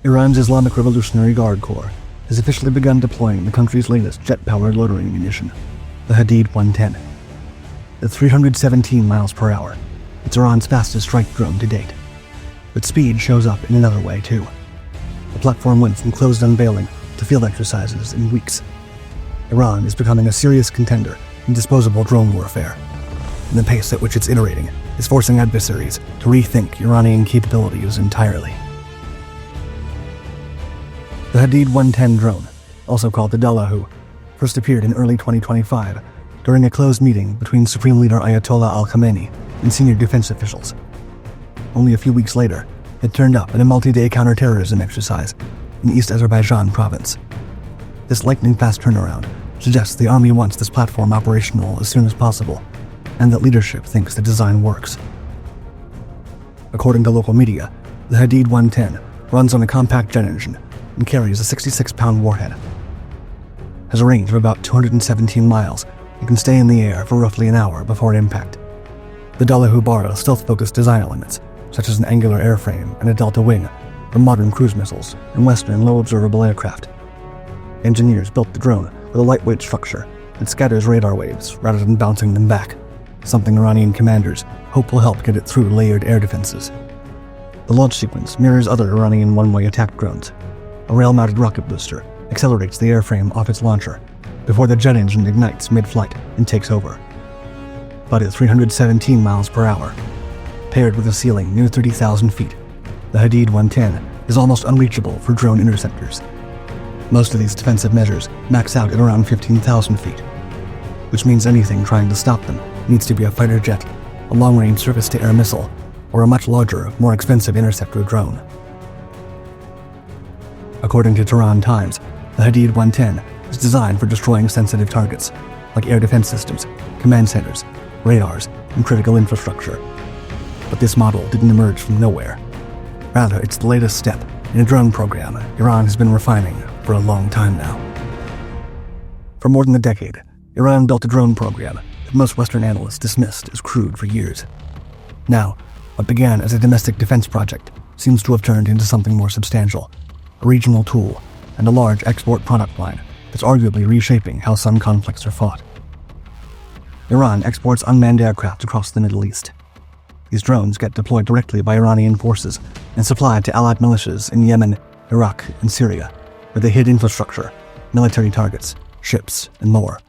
Iran's Islamic Revolutionary Guard Corps has officially begun deploying the country's latest jet-powered loitering munition, the Hadid 110. At 317 miles per hour, it's Iran's fastest strike drone to date. But speed shows up in another way, too. The platform went from closed unveiling to field exercises in weeks. Iran is becoming a serious contender in disposable drone warfare, and the pace at which it's iterating is forcing adversaries to rethink Iranian capabilities entirely. The Hadid 110 drone, also called the Dallahu, first appeared in early 2025 during a closed meeting between Supreme Leader Ayatollah al-Khamenei and senior defense officials. Only a few weeks later, it turned up in a multi-day counterterrorism exercise in East Azerbaijan province. This lightning-fast turnaround suggests the army wants this platform operational as soon as possible, and that leadership thinks the design works. According to local media, the Hadid 110 runs on a compact jet engine and carries a 66-pound warhead. Has a range of about 217 miles and can stay in the air for roughly an hour before impact. The Dallahu borrows stealth-focused design elements, such as an angular airframe and a delta wing, from modern cruise missiles and Western low-observable aircraft. Engineers built the drone with a lightweight structure that scatters radar waves rather than bouncing them back, something Iranian commanders hope will help get it through layered air defenses. The launch sequence mirrors other Iranian one-way attack drones. A rail-mounted rocket booster accelerates the airframe off its launcher before the jet engine ignites mid-flight and takes over. But at 317 miles per hour, paired with a ceiling near 30,000 feet, the Hadid 110 is almost unreachable for drone interceptors. Most of these defensive measures max out at around 15,000 feet, which means anything trying to stop them needs to be a fighter jet, a long-range surface-to-air missile, or a much larger, more expensive interceptor drone. According to Tehran Times, the Hadid 110 is designed for destroying sensitive targets, like air defense systems, command centers, radars, and critical infrastructure. But this model didn't emerge from nowhere. Rather, it's the latest step in a drone program Iran has been refining for a long time now. For more than a decade, Iran built a drone program that most Western analysts dismissed as crude for years. Now, what began as a domestic defense project seems to have turned into something more substantial, a regional tool, and a large export product line that's arguably reshaping how some conflicts are fought. Iran exports unmanned aircraft across the Middle East. These drones get deployed directly by Iranian forces and supplied to allied militias in Yemen, Iraq, and Syria, where they hit infrastructure, military targets, ships, and more.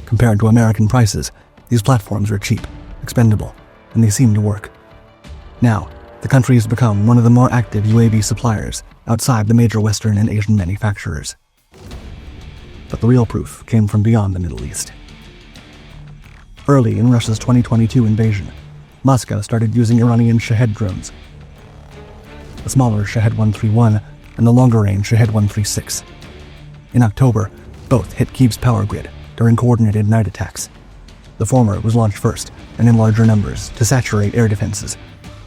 Compared to American prices, these platforms are cheap, expendable, and they seem to work. Now, the country has become one of the more active UAV suppliers outside the major Western and Asian manufacturers. But the real proof came from beyond the Middle East. Early in Russia's 2022 invasion, Moscow started using Iranian Shahed drones. The smaller Shahed 131 and the longer-range Shahed 136. In October, both hit Kyiv's power grid during coordinated night attacks. The former was launched first and in larger numbers to saturate air defenses,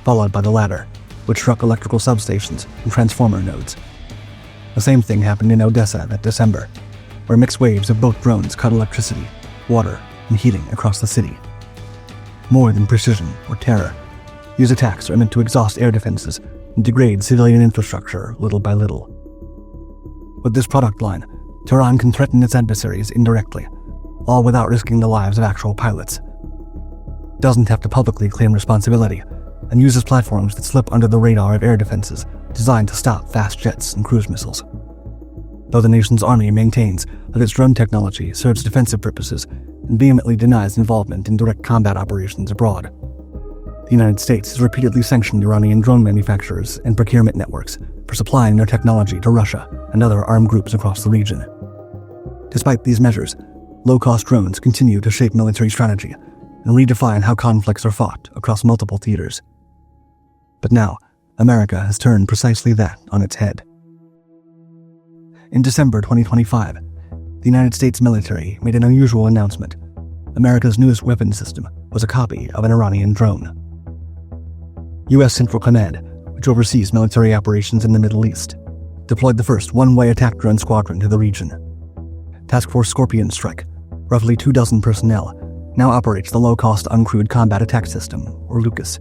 followed by the latter, which struck electrical substations and transformer nodes. The same thing happened in Odessa that December, where mixed waves of both drones cut electricity, water, and heating across the city. More than precision or terror, these attacks are meant to exhaust air defenses and degrade civilian infrastructure little by little. With this product line, Tehran can threaten its adversaries indirectly, all without risking the lives of actual pilots. It doesn't have to publicly claim responsibility, and uses platforms that slip under the radar of air defenses designed to stop fast jets and cruise missiles. Though the nation's army maintains that its drone technology serves defensive purposes and vehemently denies involvement in direct combat operations abroad. The United States has repeatedly sanctioned Iranian drone manufacturers and procurement networks for supplying their technology to Russia and other armed groups across the region. Despite these measures, low-cost drones continue to shape military strategy and redefine how conflicts are fought across multiple theaters. But now, America has turned precisely that on its head. In December 2025, the United States military made an unusual announcement. America's newest weapon system was a copy of an Iranian drone. U.S. Central Command, which oversees military operations in the Middle East, deployed the first one-way attack drone squadron to the region. Task Force Scorpion Strike, roughly 24 personnel, now operates the low-cost uncrewed combat attack system, or LUCAS.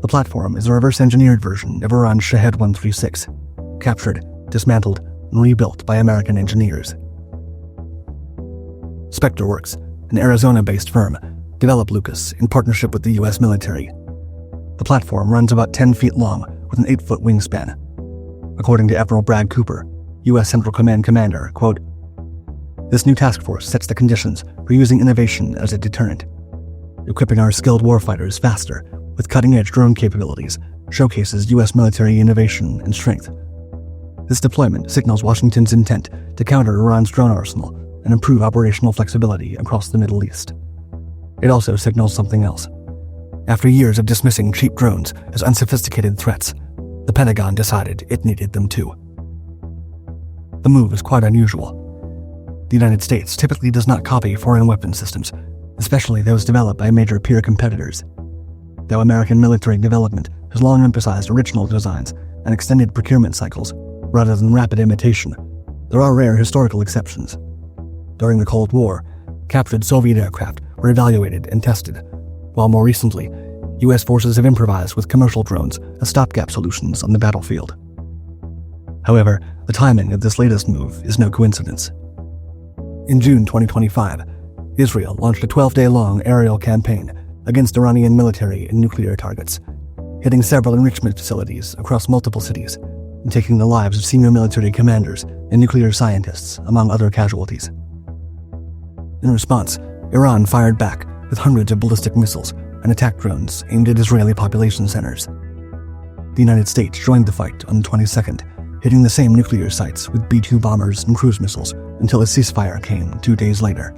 The platform is a reverse-engineered version of Iran's Shahed 136, captured, dismantled, and rebuilt by American engineers. SpectreWorks, an Arizona-based firm, developed Lucas in partnership with the U.S. military. The platform runs about 10 feet long with an 8-foot wingspan. According to Admiral Bragg Cooper, U.S. Central Command commander, quote, "This new task force sets the conditions for using innovation as a deterrent. Equipping our skilled warfighters faster with cutting-edge drone capabilities showcases U.S. military innovation and strength. This deployment signals Washington's intent to counter Iran's drone arsenal and improve operational flexibility across the Middle East. It also signals something else. After years of dismissing cheap drones as unsophisticated threats, the Pentagon decided it needed them too." The move is quite unusual. The United States typically does not copy foreign weapon systems, especially those developed by major peer competitors. Though American military development has long emphasized original designs and extended procurement cycles, rather than rapid imitation, there are rare historical exceptions. During the Cold War, captured Soviet aircraft were evaluated and tested, while more recently, U.S. forces have improvised with commercial drones as stopgap solutions on the battlefield. However, the timing of this latest move is no coincidence. In June 2025, Israel launched a 12-day-long aerial campaign against Iranian military and nuclear targets, hitting several enrichment facilities across multiple cities and taking the lives of senior military commanders and nuclear scientists, among other casualties. In response, Iran fired back with hundreds of ballistic missiles and attack drones aimed at Israeli population centers. The United States joined the fight on the 22nd, hitting the same nuclear sites with B-2 bombers and cruise missiles until a ceasefire came 2 days later.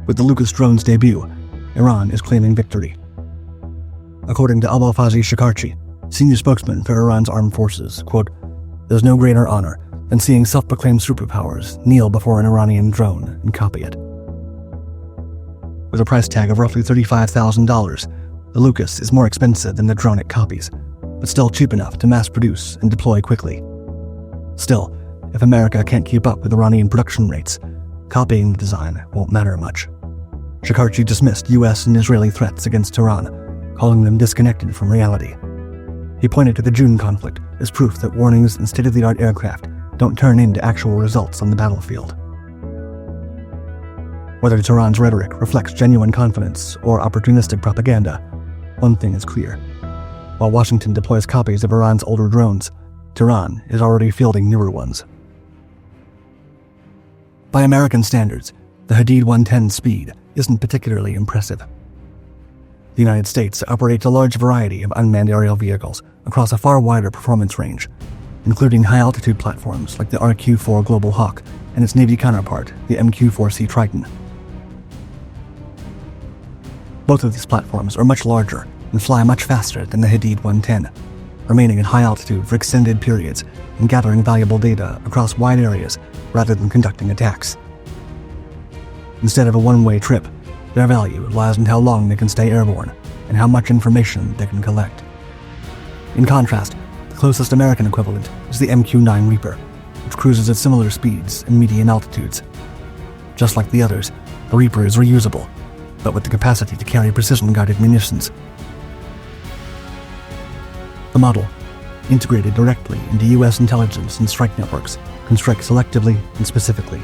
With the Lucas drone's debut, Iran is claiming victory. According to Abolfazi Shakarchi, senior spokesman for Iran's armed forces, quote, "There's no greater honor than seeing self-proclaimed superpowers kneel before an Iranian drone and copy it." With a price tag of roughly $35,000, the Lucas is more expensive than the drone it copies, but still cheap enough to mass-produce and deploy quickly. Still, if America can't keep up with Iranian production rates, copying the design won't matter much. Shakarchi dismissed U.S. and Israeli threats against Tehran, calling them disconnected from reality. He pointed to the June conflict as proof that warnings and state-of-the-art aircraft don't turn into actual results on the battlefield. Whether Tehran's rhetoric reflects genuine confidence or opportunistic propaganda, one thing is clear. While Washington deploys copies of Iran's older drones, Tehran is already fielding newer ones. By American standards, the Hadid 110's speed isn't particularly impressive. The United States operates a large variety of unmanned aerial vehicles across a far wider performance range, including high-altitude platforms like the RQ-4 Global Hawk and its Navy counterpart, the MQ-4C Triton. Both of these platforms are much larger and fly much faster than the Hadid 110, remaining at high altitude for extended periods and gathering valuable data across wide areas rather than conducting attacks. Instead of a one-way trip, their value lies in how long they can stay airborne and how much information they can collect. In contrast, the closest American equivalent is the MQ-9 Reaper, which cruises at similar speeds and median altitudes. Just like the others, the Reaper is reusable, but with the capacity to carry precision-guided munitions. The model, integrated directly into U.S. intelligence and strike networks, can strike selectively and specifically.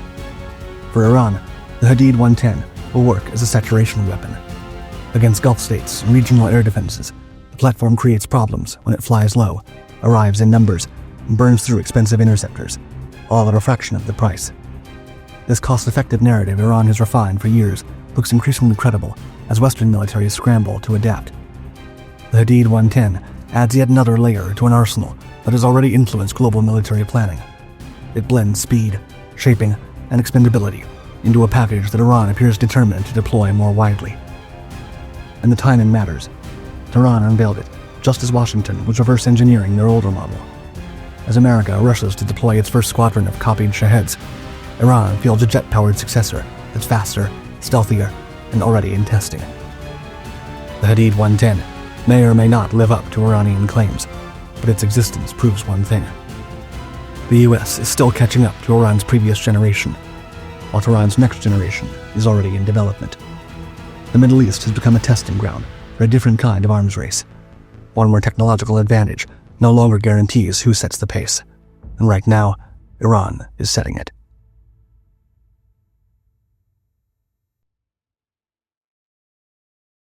For Iran, the Hadid 110 will work as a saturation weapon. Against Gulf states and regional air defenses, the platform creates problems when it flies low, arrives in numbers, and burns through expensive interceptors, all at a fraction of the price. This cost-effective narrative Iran has refined for years looks increasingly credible as Western militaries scramble to adapt. The Hadid 110 adds yet another layer to an arsenal that has already influenced global military planning. It blends speed, shaping, and expendability into a package that Iran appears determined to deploy more widely. And the timing matters. Tehran unveiled it just as Washington was reverse engineering their older model. As America rushes to deploy its first squadron of copied Shaheds, Iran fields a jet-powered successor that's faster, stealthier, and already in testing. The Hadid 110 may or may not live up to Iranian claims, but its existence proves one thing. The US is still catching up to Iran's previous generation, while Iran's next generation is already in development. The Middle East has become a testing ground for a different kind of arms race, one where technological advantage no longer guarantees who sets the pace. And right now, Iran is setting it.